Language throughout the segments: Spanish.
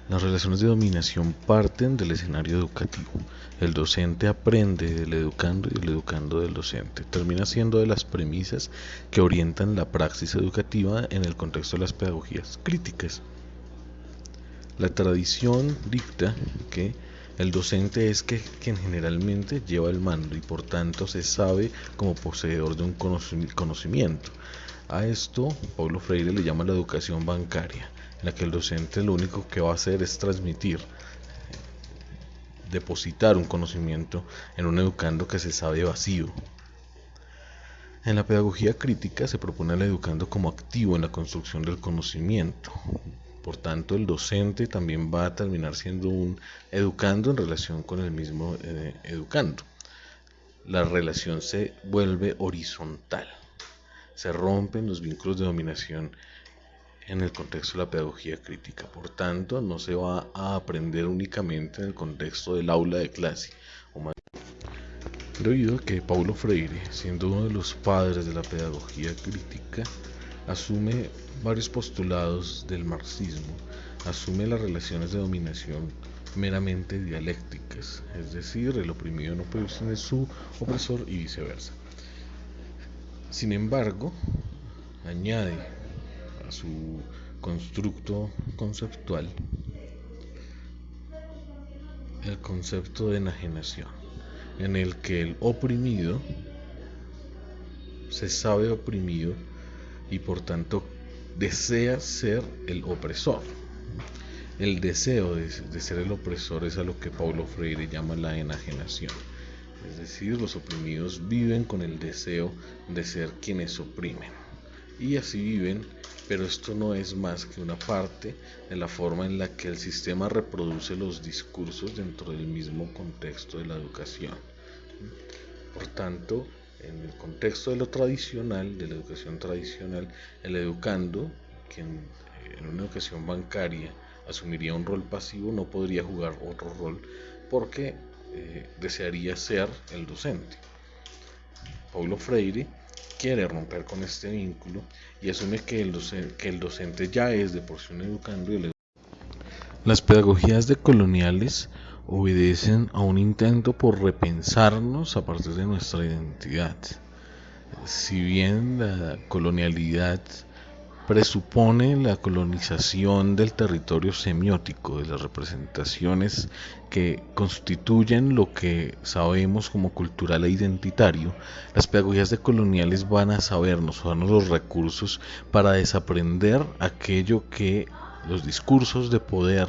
Las relaciones de dominación parten del escenario educativo. El docente aprende del educando y el educando del docente. Termina siendo de las premisas que orientan la praxis educativa en el contexto de las pedagogías críticas. La tradición dicta que el docente es quien generalmente lleva el mando y por tanto se sabe como poseedor de un conocimiento. A esto Paulo Freire le llama la educación bancaria, en la que el docente lo único que va a hacer es transmitir, depositar un conocimiento en un educando que se sabe vacío. En la pedagogía crítica se propone al educando como activo en la construcción del conocimiento. Por tanto, el docente también va a terminar siendo un educando en relación con el mismo educando. La relación se vuelve horizontal. Se rompen los vínculos de dominación en el contexto de la pedagogía crítica. Por tanto, no se va a aprender únicamente en el contexto del aula de clase. Debido a que Paulo Freire, siendo uno de los padres de la pedagogía crítica, asume varios postulados del marxismo, asume las relaciones de dominación meramente dialécticas, es decir, el oprimido no puede ser su opresor y viceversa. Sin embargo, añade a su constructo conceptual el concepto de enajenación, en el que el oprimido se sabe oprimido y por tanto desea ser el opresor. El deseo de ser el opresor es a lo que Paulo Freire llama la enajenación. Es decir, los oprimidos viven con el deseo de ser quienes oprimen. Y así viven, pero esto no es más que una parte de la forma en la que el sistema reproduce los discursos dentro del mismo contexto de la educación. Por tanto, en el contexto de lo tradicional, de la educación tradicional, el educando, que en una educación bancaria asumiría un rol pasivo, no podría jugar otro rol porque desearía ser el docente. Paulo Freire quiere romper con este vínculo y asume que el docente ya es de por sí un educando y las pedagogías decoloniales obedecen a un intento por repensarnos a partir de nuestra identidad. Si bien la colonialidad presupone la colonización del territorio semiótico, de las representaciones que constituyen lo que sabemos como cultural e identitario, las pedagogías decoloniales van a sabernos, darnos los recursos para desaprender aquello que los discursos de poder,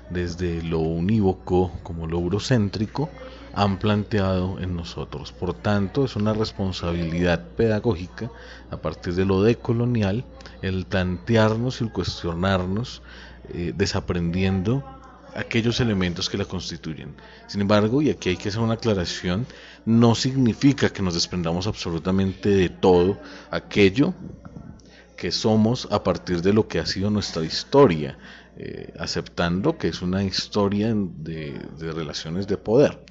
desde lo unívoco como lo eurocéntrico, han planteado en nosotros. Por tanto, es una responsabilidad pedagógica a partir de lo decolonial el plantearnos y el cuestionarnos, desaprendiendo aquellos elementos que la constituyen. Sin embargo, y aquí hay que hacer una aclaración, no significa que nos desprendamos absolutamente de todo aquello que somos a partir de lo que ha sido nuestra historia, aceptando que es una historia de relaciones de poder,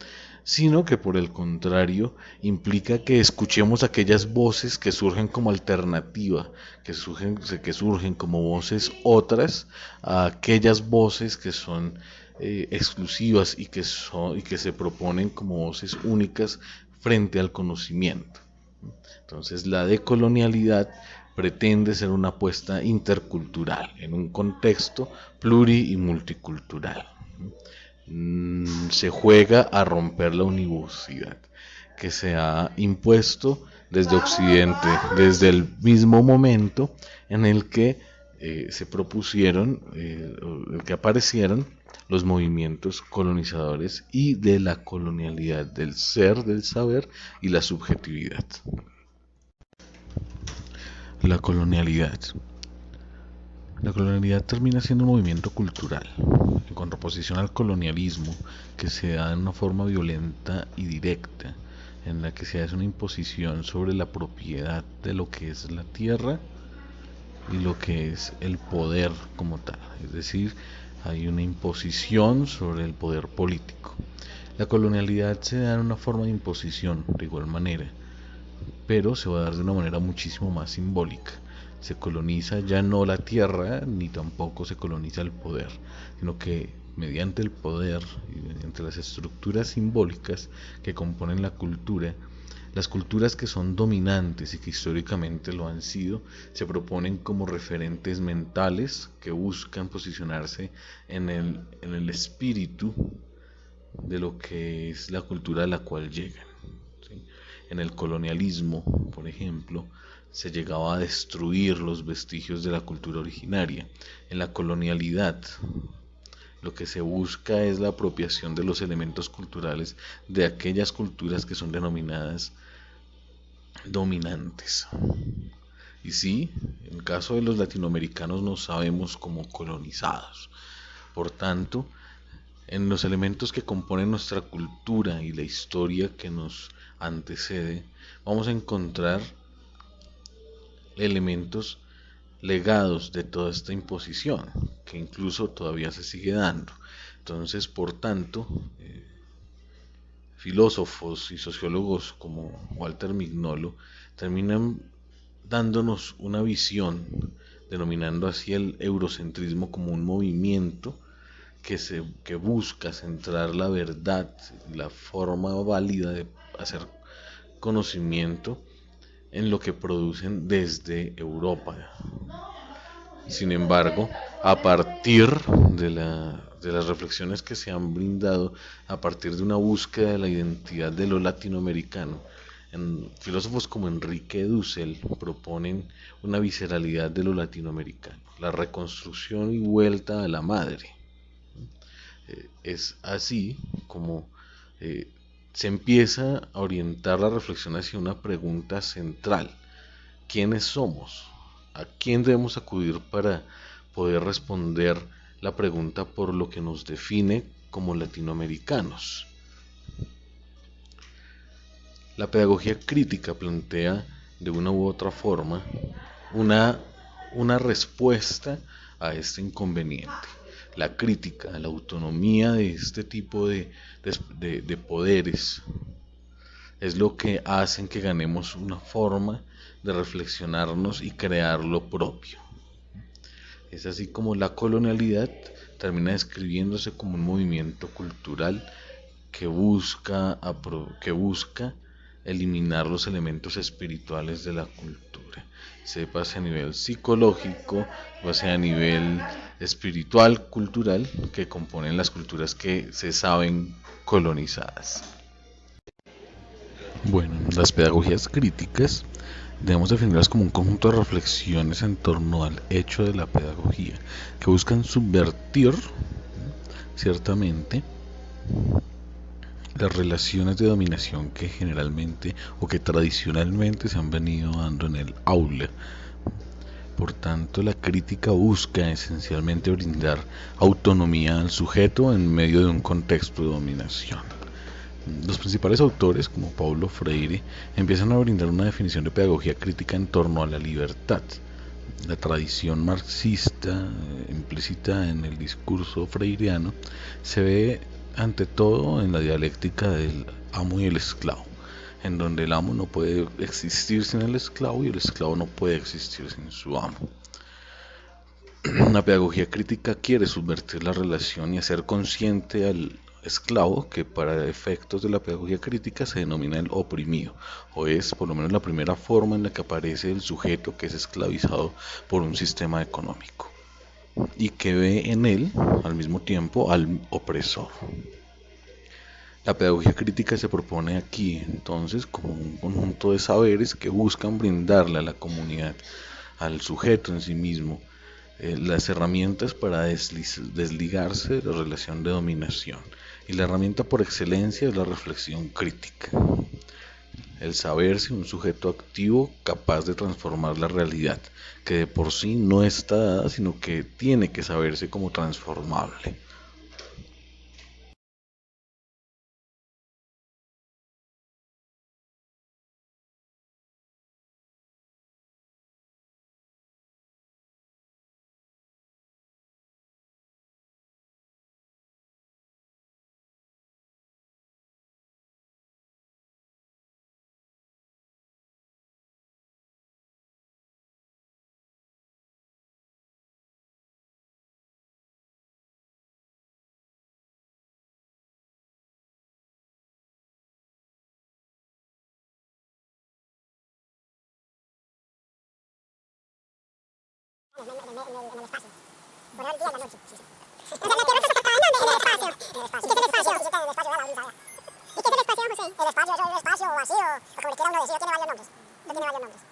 sino que por el contrario implica que escuchemos aquellas voces que surgen como alternativa, que surgen como voces otras a aquellas voces que son exclusivas y que se proponen como voces únicas frente al conocimiento. Entonces la decolonialidad pretende ser una apuesta intercultural en un contexto pluri y multicultural. Se juega a romper la univocidad que se ha impuesto desde Occidente, desde el mismo momento en el que se propusieron, el que aparecieron los movimientos colonizadores y de la colonialidad, del ser, del saber y la subjetividad. La colonialidad. La colonialidad termina siendo un movimiento cultural, en contraposición al colonialismo, que se da de una forma violenta y directa, en la que se hace una imposición sobre la propiedad de lo que es la tierra y lo que es el poder como tal. Es decir, hay una imposición sobre el poder político. La colonialidad se da en una forma de imposición, de igual manera, pero se va a dar de una manera muchísimo más simbólica. Se coloniza ya no la tierra, ni tampoco se coloniza el poder, sino que mediante el poder y mediante las estructuras simbólicas que componen la cultura, las culturas que son dominantes y que históricamente lo han sido, se proponen como referentes mentales que buscan posicionarse en el espíritu de lo que es la cultura a la cual llegan. ¿Sí? En el colonialismo, por ejemplo, se llegaba a destruir los vestigios de la cultura originaria. En la colonialidad, lo que se busca es la apropiación de los elementos culturales de aquellas culturas que son denominadas dominantes. Y sí, en el caso de los latinoamericanos nos sabemos como colonizados. Por tanto, en los elementos que componen nuestra cultura y la historia que nos antecede, vamos a encontrar elementos legados de toda esta imposición, que incluso todavía se sigue dando. Entonces, por tanto, filósofos y sociólogos como Walter Mignolo terminan dándonos una visión, denominando así el eurocentrismo como un movimiento que busca centrar la verdad y la forma válida de hacer conocimiento en lo que producen desde Europa. Sin embargo, a partir de las reflexiones que se han brindado, a partir de una búsqueda de la identidad de lo latinoamericano, filósofos como Enrique Dussel proponen una visceralidad de lo latinoamericano, la reconstrucción y vuelta a la madre. Es así como se empieza a orientar la reflexión hacia una pregunta central: ¿quiénes somos? ¿A quién debemos acudir para poder responder la pregunta por lo que nos define como latinoamericanos? La pedagogía crítica plantea de una u otra forma una, una respuesta a este inconveniente. La crítica, la autonomía de este tipo de poderes es lo que hacen que ganemos una forma de reflexionarnos y crear lo propio. Es así como la colonialidad termina describiéndose como un movimiento cultural que busca eliminar los elementos espirituales de la cultura, sepa a nivel psicológico, o sea a nivel espiritual, cultural, que componen las culturas que se saben colonizadas. Bueno, las pedagogías críticas debemos definirlas como un conjunto de reflexiones en torno al hecho de la pedagogía, que buscan subvertir, ciertamente, las relaciones de dominación que generalmente o que tradicionalmente se han venido dando en el aula. Por tanto, la crítica busca esencialmente brindar autonomía al sujeto en medio de un contexto de dominación. Los principales autores, como Paulo Freire, empiezan a brindar una definición de pedagogía crítica en torno a la libertad. La tradición marxista, implícita en el discurso freireano, se ve ante todo en la dialéctica del amo y el esclavo, en donde el amo no puede existir sin el esclavo y el esclavo no puede existir sin su amo. Una pedagogía crítica quiere subvertir la relación y hacer consciente al esclavo que para efectos de la pedagogía crítica se denomina el oprimido, o es por lo menos la primera forma en la que aparece el sujeto que es esclavizado por un sistema económico y que ve en él al mismo tiempo al opresor. La pedagogía crítica se propone aquí entonces como un conjunto de saberes que buscan brindarle a la comunidad, al sujeto en sí mismo, las herramientas para desligarse de la relación de dominación. Y la herramienta por excelencia es la reflexión crítica. El saberse un sujeto activo capaz de transformar la realidad, que de por sí no está dada, sino que tiene que saberse como transformable. el espacio. Por el día y la noche. Sí, sí. O sea, la Tierra está separada en el espacio. En el espacio. ¿Y qué es el espacio? Sí, en el espacio, ¿verdad? ¿Y qué es el espacio, José? El espacio, eso es el espacio vacío, o como le quiera uno decir, tiene varios nombres. No tiene varios nombres.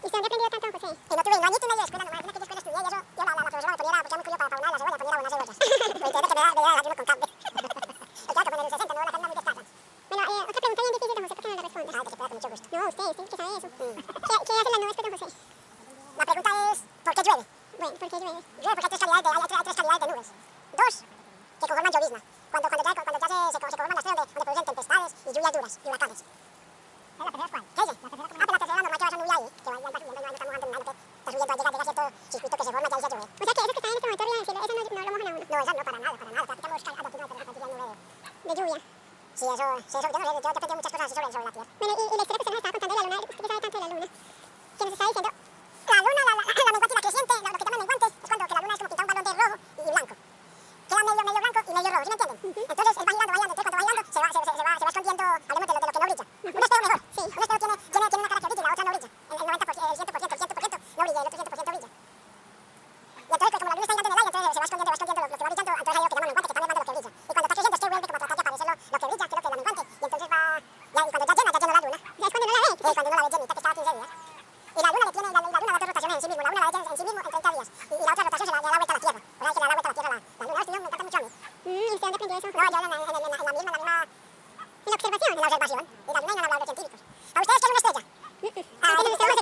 ¿Y usted dónde aprendió tanto, José? Y no tuve un añito y medio de escuela, nomás en aquella escuela estudié y eso, yo la profesora me ponía, porque era muy curioso para una de las cebollas, ponía unas cebollas. Porque tiene que me da desayuno con carne. El plato poner un 60, no la carne muy descasa. Bueno, otra pregunta bien difícil, don José, ¿por qué no la responde? Ah, te espera con mucho gusto. No, usted que sabe eso. ¿Qué hacen las nubes, don José? La pregunta es, ¿por qué llueve? Bueno, ¿por qué llueve? Llueve porque hay tres calidades de nubes. Dos, que conforman llovizna. Cuando ya se conforman las tres donde producen tempestades y lluvias duras y huracanes. ¿La tercera es cuál? ¿Qué dice? Pero la tercera normal que va a ser nubia ahí, que va subiendo, no estamos andando, está subiendo, llega cierto circuito que se forma y ahí se llueve. O sea que eso que está en este momento arriba del cielo, eso no lo mojan a uno. No, eso no, para nada. Practicamos a partir de nube de lluvia. Sí, eso, yo no sé, yo he aprendido muchas cosas así sobre la Tierra. Bueno, y la historia que usted nos estaba contando de la luna, usted que sabe tanto de la luna, que nos está diciendo, la luna, la menguante y la creciente, lo que llaman menguante, es cuando que la luna es como pintar un balón de rojo y blanco. Queda medio blanco y medio rojo, ¿sí me entienden? Entonces él va girando, entonces cuando va girando se va escondiendo, hablemos de lo que no brilla. Un espejo mejor, sí, un espejo tiene una cara que brilla y la otra no brilla. El 90%, el 100% no brilla y el otro 100% brilla. Y entonces como la luna está girando en el aire, entonces se va escondiendo lo que va brillando, entonces hay algo que llaman menguante, que está mermando lo que brilla. Y cuando está creciendo es que vuelve como a tratar de aparecer lo que brilla, que es lo que es la menguante, y entonces va, y cuando ya llena la luna. Ya es cuando no la ve. Es cuando no la ve llenita, que estaba 15 días. Y la luna da dos rotaciones en sí mismo, la una la da en sí mismo en 30 días, y la otra rotación se la da vuelta a la Tierra. O sea, que le da vuelta a la Tierra la luna. Esto me encanta mucho a mí. ¿Y usted dónde aprendió eso? No, yo en la observación. En la observación. Y la luna y no han hablado de científicos. ¿A ustedes qué es una estrella? ¿Qué es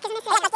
una estrella?